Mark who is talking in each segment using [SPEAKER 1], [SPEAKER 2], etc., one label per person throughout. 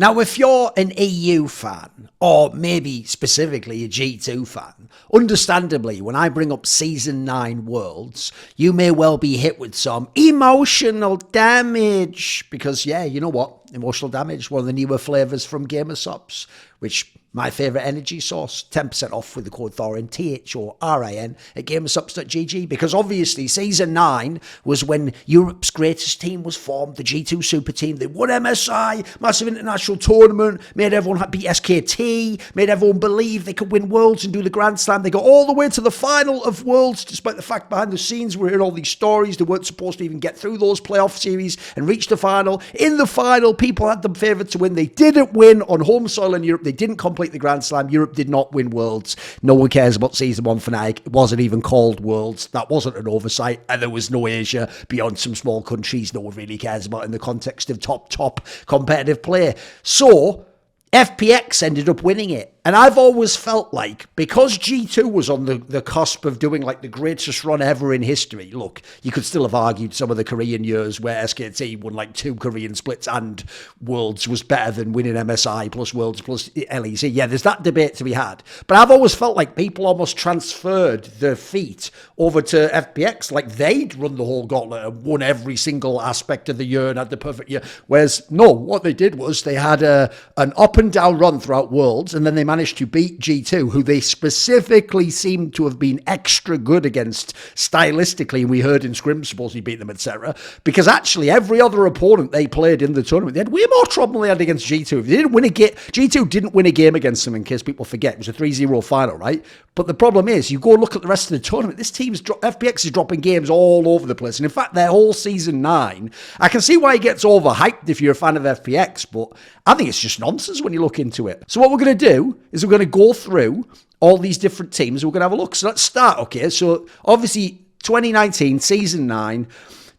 [SPEAKER 1] Now, if you're an EU fan, or maybe specifically a G2 fan, understandably, when I bring up Season 9 Worlds, you may well be hit with some emotional damage. Because, yeah, you know what? Emotional damage, one of the newer flavours from Gamersupps, which my favourite energy source, 10% off with the code Thorin, Thorin, at gamersupps.gg, because obviously Season 9 was when Europe's greatest team was formed, the G2 Super Team. They won MSI, massive international tournament, made everyone beat SKT, made everyone believe they could win Worlds and do the Grand Slam. They got all the way to the final of Worlds, despite the fact behind the scenes we're hearing all these stories. They weren't supposed to even get through those playoff series and reach the final. In the final, people had them favoured to win. They didn't win on home soil in Europe. They didn't complete the Grand Slam. Europe did not win Worlds. No one cares about Season 1 Fnatic. It wasn't even called Worlds. That wasn't an oversight. And there was no Asia beyond some small countries no one really cares about in the context of top competitive play. So FPX ended up winning it. And I've always felt like, because G2 was on the cusp of doing like the greatest run ever in history, look, you could still have argued some of the Korean years where SKT won like 2 Korean splits and Worlds was better than winning MSI plus Worlds plus LEC. Yeah, there's that debate to be had. But I've always felt like people almost transferred the feat over to FPX, like they'd run the whole gauntlet and won every single aspect of the year and had the perfect year. Whereas, no, what they did was they had an up and down run throughout Worlds, and then they managed to beat G2, who they specifically seemed to have been extra good against stylistically. We heard in scrims supposedly beat them, etc. Because actually every other opponent they played in the tournament, they had way more trouble than they had against G2. If they didn't win G2 didn't win a game against them, in case people forget. It was a 3-0 final, right? But the problem is, you go look at the rest of the tournament, this team's FPX is dropping games all over the place. And in fact, their whole Season 9, I can see why it gets overhyped if you're a fan of FPX, but I think it's just nonsense when you look into it. So what we're going to do is we're going to go through all these different teams. We're going to have a look. So let's start, okay? So obviously 2019, Season 9,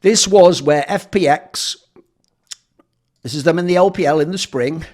[SPEAKER 1] this was where FPX, this is them in the LPL in the spring.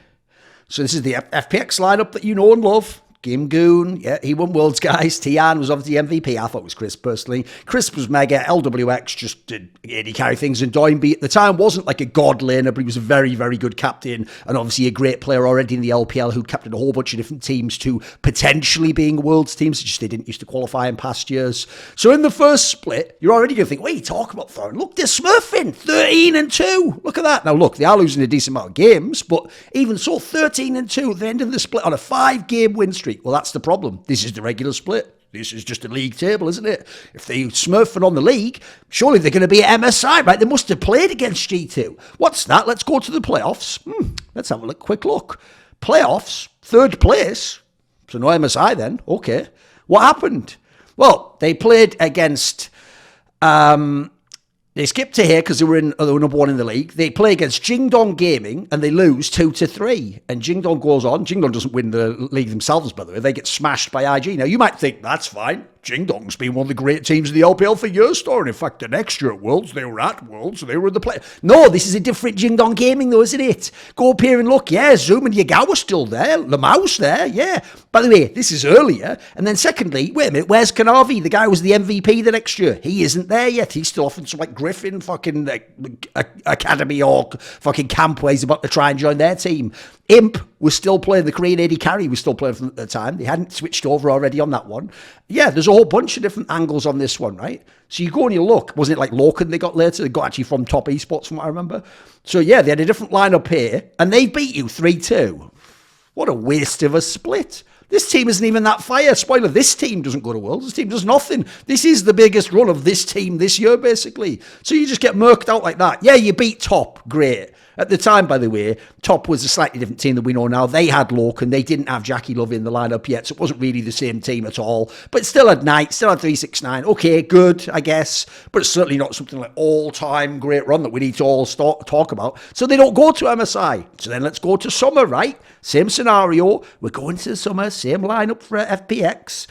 [SPEAKER 1] So this is the FPX lineup that you know and love. Gimgoon, yeah, he won Worlds, guys. Tian was obviously MVP. I thought it was Chris, personally. Chris was mega. LWX just did AD carry things. And Doinby at the time wasn't like a god laner, but he was a very, very good captain. And obviously a great player already in the LPL who captained a whole bunch of different teams to potentially being Worlds teams. It's just they didn't used to qualify in past years. So in the first split, you're already going to think, what are you talking about, Thorin? Look, they're smurfing. 13-2. Look at that. Now, look, they are losing a decent amount of games, but even so, 13-2 at the end of the split on a 5-game win streak. Well, that's the problem. This is the regular split. This is just a league table, isn't it? If they smurfing on the league, surely they're going to be at MSI, right? They must have played against G2. What's that? Let's go to the playoffs. Let's have a quick look. Playoffs, 3rd place. So no MSI then. Okay. What happened? Well, they played against... They skipped to here because they were number 1 in the league. They play against Jingdong Gaming and they lose 2-3. And Jingdong goes on. Jingdong doesn't win the league themselves, by the way. They get smashed by IG. Now, you might think that's fine. Jingdong's been one of the great teams in the LPL for years, Thorin. In fact, the next year at Worlds, they were at Worlds, so they were in the play. No, this is a different Jingdong Gaming, though, isn't it? Go up here and look. Yeah, Zoom and Yagawa's still there. Lamau's there, yeah. By the way, this is earlier. And then secondly, wait a minute, where's Kanavi? The guy who was the MVP the next year. He isn't there yet. He's still off in some, like, Griffin fucking academy or fucking camp where he's about to try and join their team. Imp was still playing, the Korean AD carry was still playing from the time. They hadn't switched over already on that one. Yeah, there's a whole bunch of different angles on this one, right? So you go and you look. Wasn't it like Loken they got later? They got actually from Top Esports from what I remember. So yeah, they had a different lineup here and they beat you 3-2. What a waste of a split. This team isn't even that fire. Spoiler, this team doesn't go to Worlds. This team does nothing. This is the biggest run of this team this year, basically. So you just get murked out like that. Yeah, you beat Top. Great. At the time, by the way, Top was a slightly different team than we know now. They had Loken. They didn't have Jackie Love in the lineup yet, so it wasn't really the same team at all. But still had Knight, still had 369. Okay, good, I guess. But it's certainly not something like all-time great run that we need to all talk about. So they don't go to MSI. So then let's go to summer, right? Same scenario. We're going to the summer, same lineup for FPX.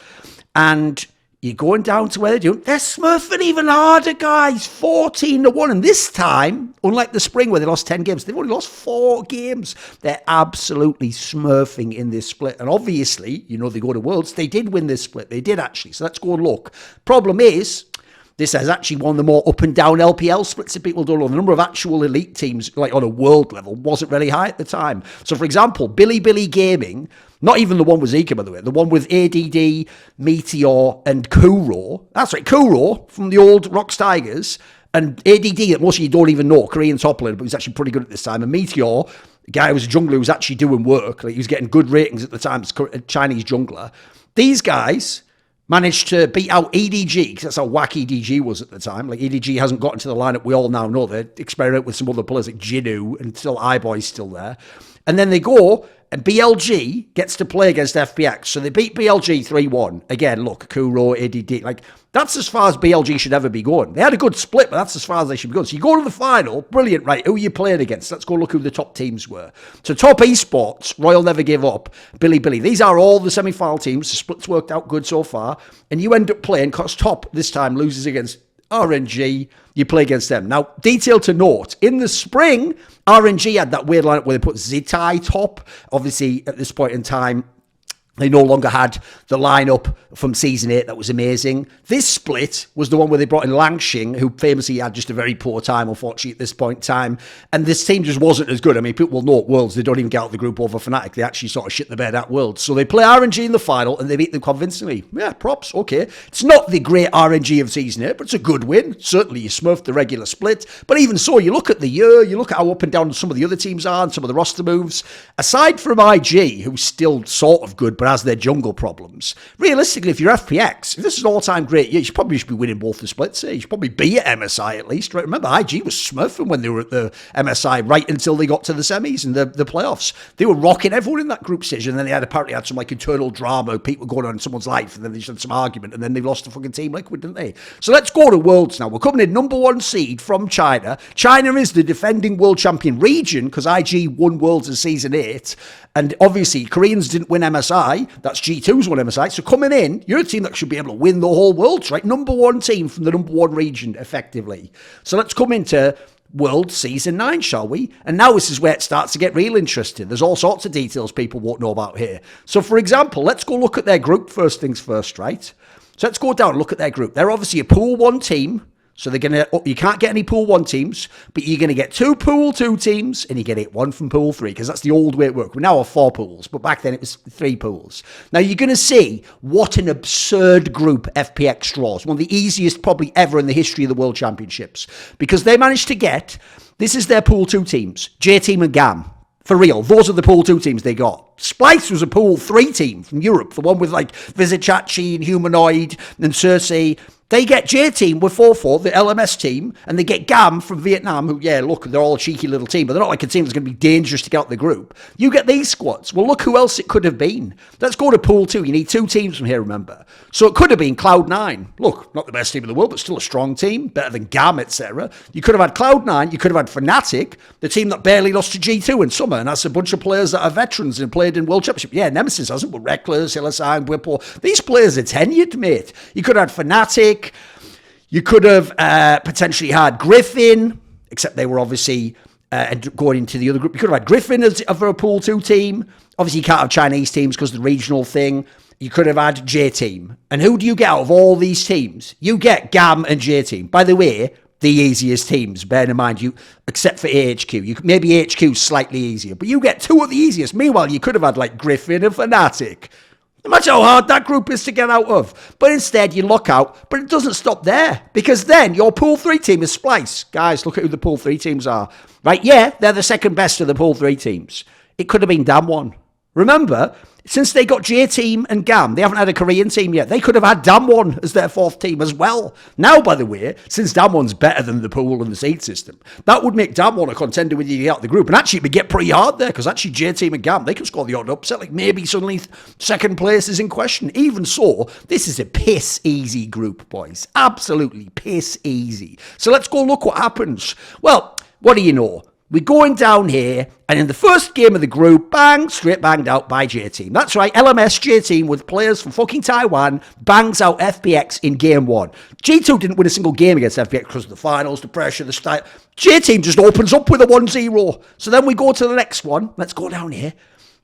[SPEAKER 1] And you're going down to where they're doing. They're smurfing even harder, guys. 14-1. And this time, unlike the spring where they lost 10 games, they've only lost 4 games. They're absolutely smurfing in this split. And obviously, you know, they go to Worlds. They did win this split. They did actually. So let's go and look. Problem is, This is actually one of the more up and down LPL splits that people don't know. The number of actual elite teams, like on a world level, wasn't really high at the time. So, for example, Billy Gaming, not even the one with Zika, by the way, the one with ADD, Meteor, and Kuro. That's right, Kuro from the old Rocks Tigers, and ADD that most of you don't even know, Korean top laner, but he's actually pretty good at this time. And Meteor, the guy who was a jungler who was actually doing work, like he was getting good ratings at the time, a Chinese jungler. These guys managed to beat out EDG, because that's how whack EDG was at the time. Like, EDG hasn't got into the lineup we all now know. They experiment with some other players like Jinu, and still iBoy's still there. And then they go, and BLG gets to play against FPX. So they beat BLG 3-1. Again, look, Kuro, ADD, like, that's as far as BLG should ever be going. They had a good split, but that's as far as they should be going. So you go to the final, brilliant, right? Who are you playing against? Let's go look who the top teams were. So top Esports, Royal Never Give Up, Billy. These are all the semi-final teams. The splits worked out good so far. And you end up playing, because top this time loses against RNG, you play against them. Now, detail to note, in the spring, RNG had that weird lineup where they put Zitai top. Obviously, at this point in time, they no longer had the lineup from Season 8 that was amazing. This split was the one where they brought in Langxing, who famously had just a very poor time, unfortunately, at this point in time. And this team just wasn't as good. I mean, people will know at Worlds, they don't even get out of the group over Fnatic. They actually sort of shit the bed at Worlds. So they play RNG in the final, and they beat them convincingly. Yeah, props, okay. It's not the great RNG of Season 8, but it's a good win. Certainly, you smurfed the regular split. But even so, you look at the year, you look at how up and down some of the other teams are, and some of the roster moves. Aside from IG, who's still sort of good, but has their jungle problems. Realistically, if you're FPX, if this is an all-time great year, you should be winning both the splits here. You should probably be at MSI at least. Right? Remember, IG was smurfing when they were at the MSI right until they got to the semis and the playoffs. They were rocking everyone in that group stage, and then they apparently had some like internal drama, people going on in someone's life, and then they just had some argument, and then they lost the fucking team Liquid, didn't they? So let's go to Worlds now. We're coming in number 1 seed from China. China is the defending world champion region because IG won Worlds in Season 8. And obviously, Koreans didn't win MSI. That's G2's won MSI. So coming in, you're a team that should be able to win the whole Worlds, right? Number 1 team from the number 1 region, effectively. So let's come into World Season 9, shall we? And now this is where it starts to get real interesting. There's all sorts of details people won't know about here. So for example, let's go look at their group first things first, right? So let's go down and look at their group. They're obviously a Pool 1 team. So they're going to, you can't get any Pool 1 teams, but you're going to get 2 Pool 2 teams, and you get 1 from Pool 3, because that's the old way it worked. We now have 4 pools, but back then it was 3 pools. Now you're going to see what an absurd group FPX draws. One of the easiest probably ever in the history of the World Championships, because they managed to get, this is their Pool 2 teams, J-Team and GAM. For real, those are the Pool 2 teams they got. Splice was a Pool 3 team from Europe, the one with like Vizicachi and Humanoid and Cersei. They get J-Team with 4-4, the LMS team, and they get GAM from Vietnam, who, yeah, look, they're all a cheeky little team, but they're not like a team that's going to be dangerous to get out the group. You get these squads. Well, look who else it could have been. Let's go to Pool 2. You need 2 teams from here, remember. So it could have been Cloud9. Look, not the best team in the world, but still a strong team, better than GAM, etc. You could have had Cloud9. You could have had Fnatic, the team that barely lost to G2 in summer, and that's a bunch of players that are veterans and played in World Championship. Yeah, Nemesis hasn't, but Reckless, Hillisang, Whipple. These players are tenured, mate. You could have had Fnatic. You could have potentially had Griffin, except they were obviously going into the other group. You could have had Griffin as a Pool 2 team. Obviously, you can't have Chinese teams because of the regional thing. You could have had J-Team. And who do you get out of all these teams? You get GAM and J-Team. By the way, the easiest teams, bear in mind, you except for AHQ. Maybe AHQ is slightly easier, but you get 2 of the easiest. Meanwhile, you could have had like Griffin and Fnatic. Imagine how hard that group is to get out of. But instead, you lock out. But it doesn't stop there. Because then your Pool 3 team is Splice. Guys, look at who the Pool 3 teams are. Right, yeah, they're the second best of the Pool 3 teams. It could have been Damwon. Remember, since they got J-Team and GAM, they haven't had a Korean team yet. They could have had Damwon as their 4th team as well. Now, by the way, since Damwon's better than the pool and the seed system, that would make Damwon a contender with you out of the group. And actually, it would get pretty hard there, because actually J-Team and GAM, they can score the odd upset. Like maybe suddenly second place is in question. Even so, this is a piss easy group, boys. Absolutely piss easy. So let's go look what happens. Well, what do you know? We're going down here, and in the first game of the group, bang, straight banged out by J-Team. That's right, LMS J-Team with players from fucking Taiwan bangs out FPX in game 1. G2 didn't win a single game against FPX because of the finals, the pressure, the style. J-Team just opens up with a 1-0. So then we go to the next one. Let's go down here.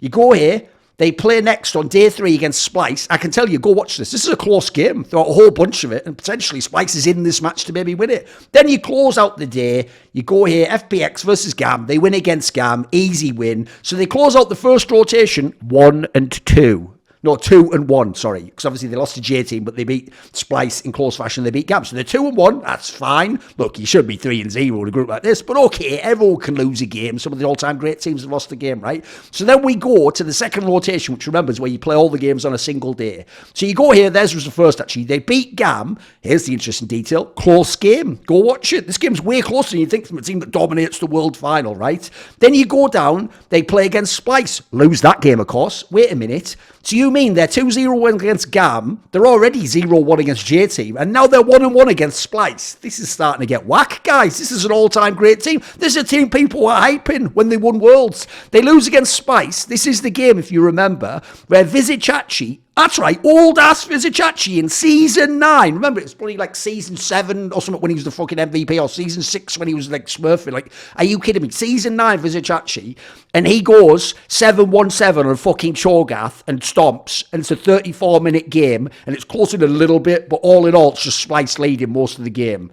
[SPEAKER 1] You go here. They play next on day 3 against Splice. I can tell you, go watch this. This is a close game throughout a whole bunch of it, and potentially Splice is in this match to maybe win it. Then you close out the day. You go here, FPX versus GAM. They win against GAM. Easy win. So they close out the first rotation 1-2. No, 2-1, sorry. Because obviously they lost to J-Team, but they beat Splice in close fashion. They beat GAM. So they're 2-1. That's fine. Look, you should be 3-0 in a group like this. But okay, everyone can lose a game. Some of the all-time great teams have lost a game, right? So then we go to the second rotation, which remember is where you play all the games on a single day. So you go here. Theirs was the first, actually. They beat GAM. Here's the interesting detail. Close game. Go watch it. This game's way closer than you think from a team that dominates the world final, right? Then you go down. They play against Splice. Lose that game, of course. Wait a minute. So you mean they're 2-0 against GAM, they're already 0-1 against J-Team, and now they're 1-1 against Splice. This is starting to get whack, guys. This is an all-time great team. This is a team people were hyping when they won Worlds. They lose against Splice. This is the game, if you remember, where Vizicachi, that's right, old-ass Vizicachi in Season 9. Remember, it's probably like Season 7 or something when he was the fucking MVP, or Season 6 when he was like smurfing. Like, are you kidding me? Season 9, Vizicachi, and he goes 7-1-7 on fucking Cho'Gath and stomps, and it's a 34-minute game, and it's close in a little bit, but all in all, it's just Splice leading most of the game.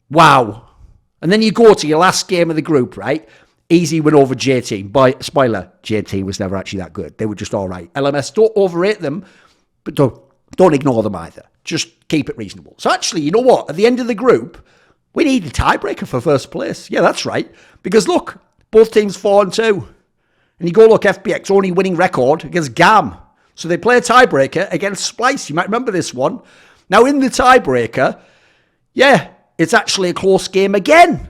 [SPEAKER 1] Wow. And then you go to your last game of the group, right? Easy win over J-Team. Spoiler, J-Team was never actually that good. They were just all right. LMS, don't overrate them, but don't ignore them either. Just keep it reasonable. So actually, you know what? At the end of the group, we need a tiebreaker for first place. Yeah, that's right. Because look, both teams 4-2. And you go look, FPX only winning record against GAM. So they play a tiebreaker against Splice. You might remember this one. Now in the tiebreaker, yeah, it's actually a close game again.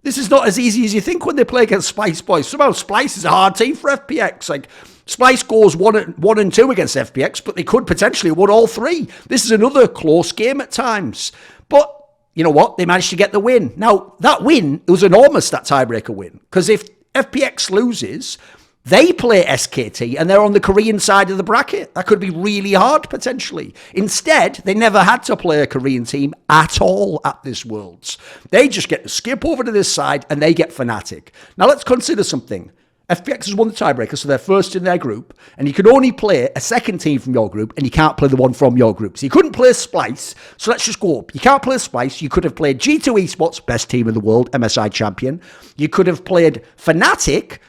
[SPEAKER 1] This is not as easy as you think when they play against Splice, boys. Somehow Splice is a hard team for FPX. Like, Splice goes 1-2 against FPX, but they could potentially win all 3. This is another close game at times. But you know what? They managed to get the win. Now, that win, it was enormous, that tiebreaker win. Because if FPX loses, they play SKT and they're on the Korean side of the bracket. That could be really hard, potentially. Instead, they never had to play a Korean team at all at this Worlds. They just get to skip over to this side and they get Fnatic. Now, let's consider something. FPX has won the tiebreaker, so they're first in their group, and you can only play a second team from your group, and you can't play the one from your group. So you couldn't play Splice, so let's just go up. You can't play Splice. You could have played G2 Esports, best team in the world, MSI champion. You could have played Fnatic,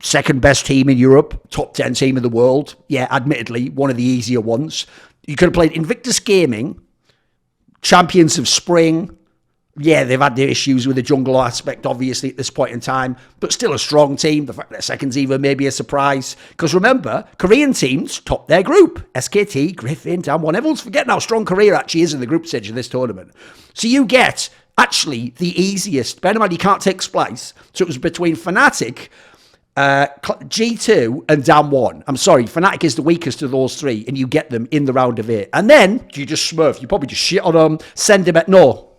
[SPEAKER 1] second best team in Europe, top 10 team in the world. Yeah, admittedly, one of the easier ones. You could have played Invictus Gaming, champions of Spring. Yeah, they've had their issues with the jungle aspect, obviously, at this point in time, but still a strong team. The fact that second's even maybe a surprise. Because remember, Korean teams top their group. SKT, Griffin, Damwon. Everyone's forgetting how strong Korea actually is in the group stage of this tournament. So you get, actually, the easiest. Bear in mind, you can't take Splice. So it was between Fnatic, G2 and Damwon. I'm sorry, Fnatic is the weakest of those 3, and you get them in the round of 8. And then, you just smurf. You probably just shit on them, send them at... No.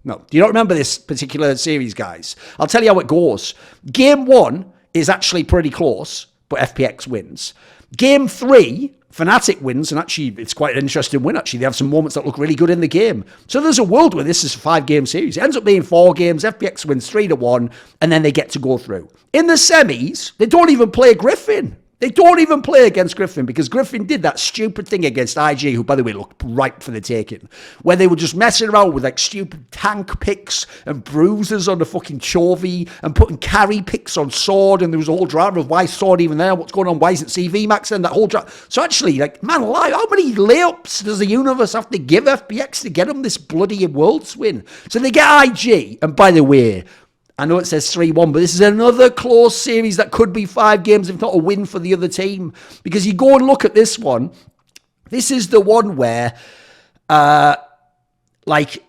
[SPEAKER 1] Do you not remember this particular series, guys? I'll tell you how it goes. Game 1 is actually pretty close, but FPX wins. Game 3, Fnatic wins, and actually, it's quite an interesting win, actually. They have some moments that look really good in the game. So there's a world where this is a 5-game series. It ends up being 4 games. FPX wins 3-1, and then they get to go through. In the semis, they don't even play Griffin. They don't even play against Griffin because Griffin did that stupid thing against IG, who, by the way, looked ripe for the taking, where they were just messing around with like stupid tank picks and bruises on the fucking Chovy and putting carry picks on Sword, and there was a whole drama of why Sword even there, what's going on, why isn't CV Max then, that whole drama. So actually, like, man alive, how many layups does the universe have to give FPX to get them this bloody Worlds win? So they get IG, and by the way, I know it says 3-1, but this is another close series that could be 5 games, if not a win for the other team. Because you go and look at this one. This is the one where, like,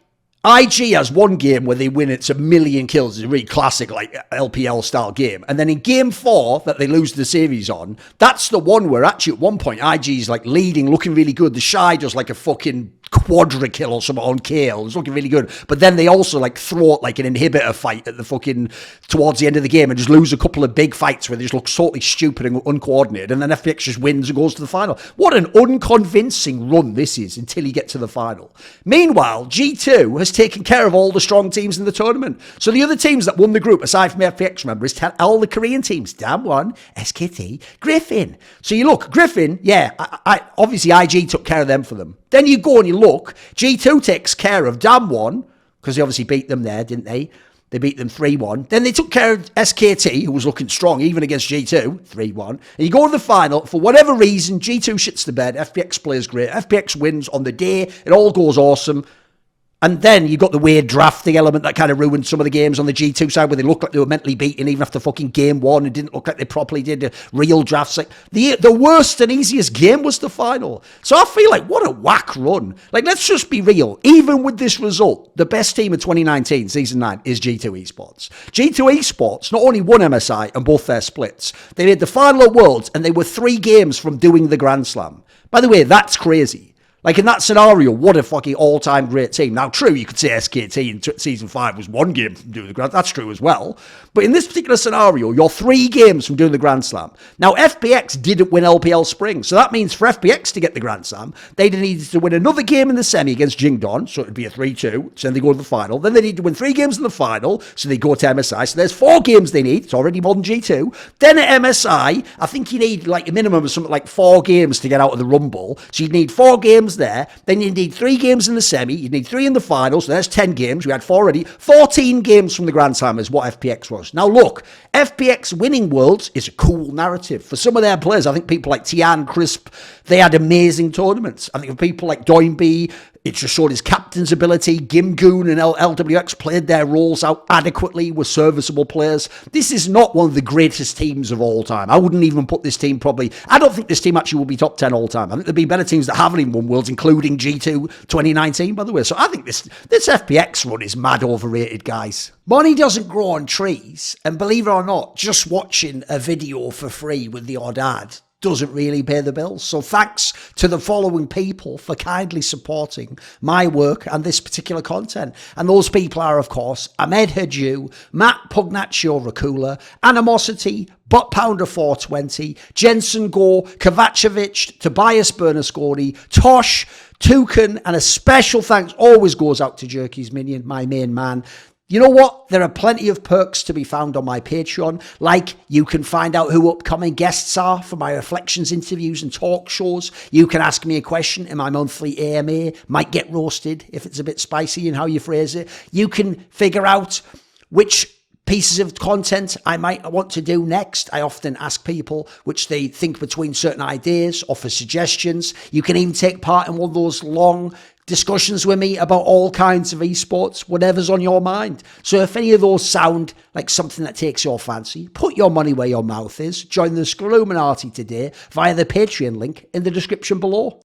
[SPEAKER 1] IG has one game where they win, it's 1,000,000 kills. It's a really classic, like, LPL-style game. And then in game 4 that they lose the series on, that's the one where actually at one point IG's, like, leading, looking really good. The Shy does, like, a fucking quadra kill or something on Kale. It was looking really good. But then they also like throw like an inhibitor fight at the fucking towards the end of the game and just lose a couple of big fights where they just look totally stupid and uncoordinated. And then FPX just wins and goes to the final. What an unconvincing run this is until you get to the final. Meanwhile, G2 has taken care of all the strong teams in the tournament. So the other teams that won the group, aside from FPX, remember, is all the Korean teams. Damwon, SKT, Griffin. So you look, Griffin, yeah, I obviously IG took care of them for them. Then you go and you look, G2 takes care of Damwon, because they obviously beat them there, didn't they? They beat them 3-1. Then they took care of SKT, who was looking strong, even against G2, 3-1. And you go to the final, for whatever reason, G2 shits the bed, FPX plays great, FPX wins on the day, it all goes awesome. And then you got the weird drafting element that kind of ruined some of the games on the G2 side where they looked like they were mentally beaten even after fucking game one. It didn't look like they properly did real drafts. Like the worst and easiest game was the final. So I feel like what a whack run. Like, let's just be real. Even with this result, the best team of 2019, Season 9, is G2 Esports. G2 Esports not only won MSI and both their splits, they made the final at Worlds and they were 3 games from doing the Grand Slam. By the way, that's crazy. Like, in that scenario, what a fucking all-time great team. Now, true, you could say SKT in Season 5 was 1 game from doing the Grand Slam. That's true as well. But in this particular scenario, you're 3 games from doing the Grand Slam. Now, FPX didn't win LPL Spring. So that means for FPX to get the Grand Slam, they needed to win another game in the semi against Jingdon. So it would be a 3-2. So then they go to the final. Then they need to win 3 games in the final. So they go to MSI. So there's 4 games they need. It's already more than G2. Then at MSI, I think you need like a minimum of something like 4 games to get out of the Rumble. So you need 4 games there. Then you need 3 games in the semi. You need 3 in the final. So there's 10 games. We had 4 already. 14 games from the Grand Slam is what FPX was. Now look, FPX winning Worlds is a cool narrative. For some of their players, I think people like Tian, Crisp, they had amazing tournaments. I think for people like Doinby, it just showed his captain's ability. Gimgoon and LWX played their roles out adequately, were serviceable players. This is not one of the greatest teams of all time. I wouldn't even put this team probably... I don't think this team actually will be top 10 all time. I think there'll be better teams that haven't even won Worlds, including G2 2019, by the way. So I think this FPX run is mad overrated, guys. Money doesn't grow on trees. And believe it or not, just watching a video for free with the odd ad doesn't really pay the bills. So thanks to the following people for kindly supporting my work and this particular content. And those people are, of course, Ahmed Hadjou, Matt Pugnatio Rajcula, Animosity, Butt Pounder 420, Jensen Goh, Kovacevicd, Tobias Bernasconi, Tosh, Tooorin, and a special thanks always goes out to Jerky's Minion, my main man. You know what? There are plenty of perks to be found on my Patreon. Like, you can find out who upcoming guests are for my reflections, interviews, and talk shows. You can ask me a question in my monthly AMA. Might get roasted if it's a bit spicy in how you phrase it. You can figure out which pieces of content I might want to do next. I often ask people which they think between certain ideas, offer suggestions. You can even take part in one of those long discussions with me about all kinds of esports, whatever's on your mind. So if any of those sound like something that takes your fancy, put your money where your mouth is. Join the Illuminati today via the Patreon link in the description below.